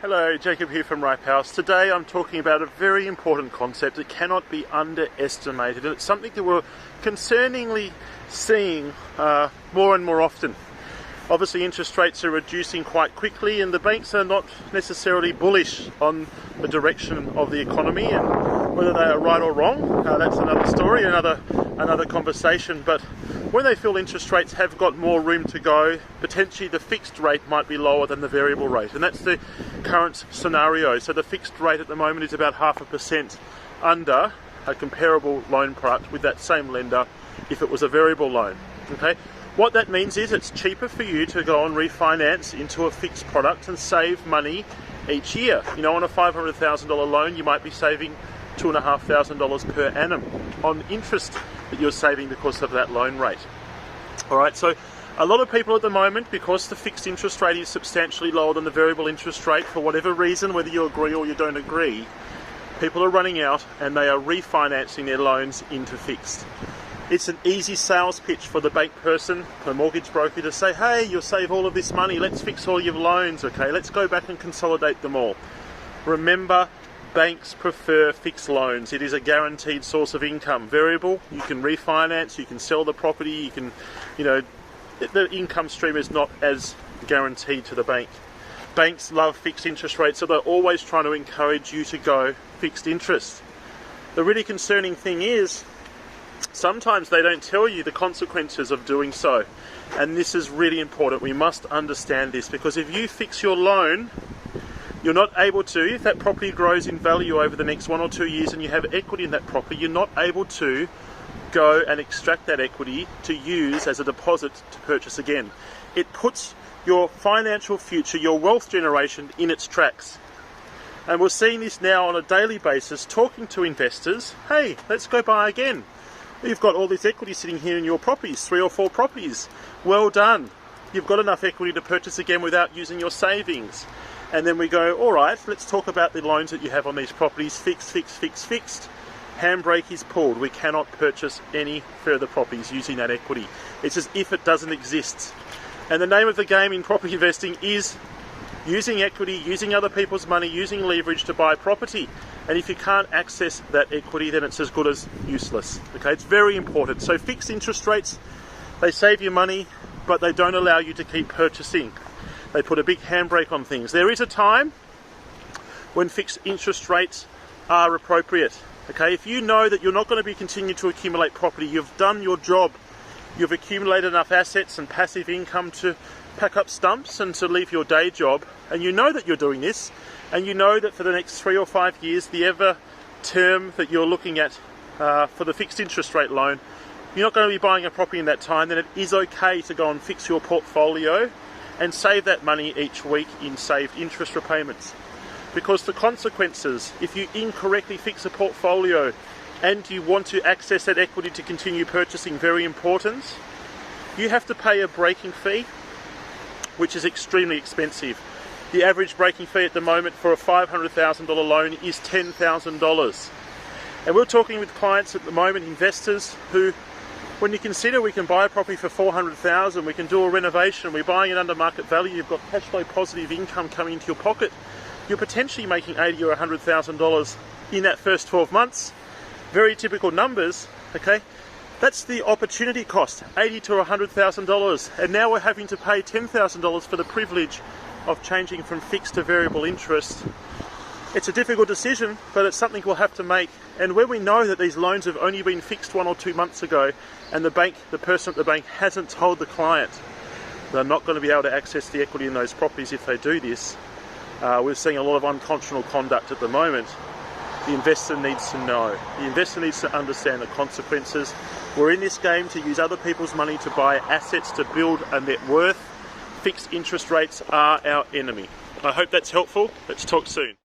Hello, Jacob here from Ripe House. Today I'm talking about a very important concept that cannot be underestimated, and it's something that we're concerningly seeing more and more often. Obviously interest rates are reducing quite quickly and the banks are not necessarily bullish on the direction of the economy, and whether they are right or wrong, that's another story, another conversation. But when they feel interest rates have got more room to go, potentially the fixed rate might be lower than the variable rate, and that's the current scenario. So the fixed rate at the moment is about 0.5% under a comparable loan product with that same lender if it was a variable loan. Okay, what that means is it's cheaper for you to go and refinance into a fixed product and save money each year. You know, on a $500,000 loan you might be saving $2,500 per annum on interest that you're saving because of that loan rate. Alright, so a lot of people at the moment, because the fixed interest rate is substantially lower than the variable interest rate, for whatever reason, whether you agree or you don't agree, people are running out and they are refinancing their loans into fixed. It's an easy sales pitch for the bank person, the mortgage broker, to say, hey, you'll save all of this money, let's fix all your loans, okay, let's go back and consolidate them all. Remember, banks prefer fixed loans. It is a guaranteed source of income. Variable, you can refinance, you can sell the property, you can, the income stream is not as guaranteed to the bank. Banks love fixed interest rates, so they're always trying to encourage you to go fixed interest. The really concerning thing is, sometimes they don't tell you the consequences of doing so. And this is really important. We must understand this, because if you fix your loan, you're not able to, if that property grows in value over the next 1 or 2 years and you have equity in that property, you're not able to go and extract that equity to use as a deposit to purchase again. It puts your financial future, your wealth generation, in its tracks. And we're seeing this now on a daily basis, talking to investors, hey, let's go buy again. You've got all this equity sitting here in your properties, 3 or 4 properties. Well done. You've got enough equity to purchase again without using your savings. And then we go, all right, let's talk about the loans that you have on these properties. Fixed. Handbrake is pulled. We cannot purchase any further properties using that equity. It's as if it doesn't exist. And the name of the game in property investing is using equity, using other people's money, using leverage to buy property. And if you can't access that equity, then it's as good as useless. Okay, it's very important. So fixed interest rates, they save you money, but they don't allow you to keep purchasing. They put a big handbrake on things. There is a time when fixed interest rates are appropriate. Okay, if you know that you're not going to be continuing to accumulate property, you've done your job, you've accumulated enough assets and passive income to pack up stumps and to leave your day job, and you know that you're doing this, and you know that for the next 3 or 5 years, the ever term that you're looking at for the fixed interest rate loan, you're not going to be buying a property in that time, then it is okay to go and fix your portfolio and save that money each week in saved interest repayments. Because the consequences, if you incorrectly fix a portfolio and you want to access that equity to continue purchasing, very important, you have to pay a breaking fee, which is extremely expensive. The average breaking fee at the moment for a $500,000 loan is $10,000. And we're talking with clients at the moment, investors, who, when you consider we can buy a property for $400,000, we can do a renovation, we're buying it under market value, you've got cash flow positive income coming into your pocket, you're potentially making $80,000 or $100,000 in that first 12 months. Very typical numbers, okay? That's the opportunity cost, $80,000 to $100,000. And now we're having to pay $10,000 for the privilege of changing from fixed to variable interest. It's a difficult decision, but it's something we'll have to make. And when we know that these loans have only been fixed 1 or 2 months ago, and the person at the bank hasn't told the client they're not going to be able to access the equity in those properties if they do this, we're seeing a lot of unconscionable conduct at the moment. The investor needs to know. The investor needs to understand the consequences. We're in this game to use other people's money to buy assets to build a net worth. Fixed interest rates are our enemy. I hope that's helpful. Let's talk soon.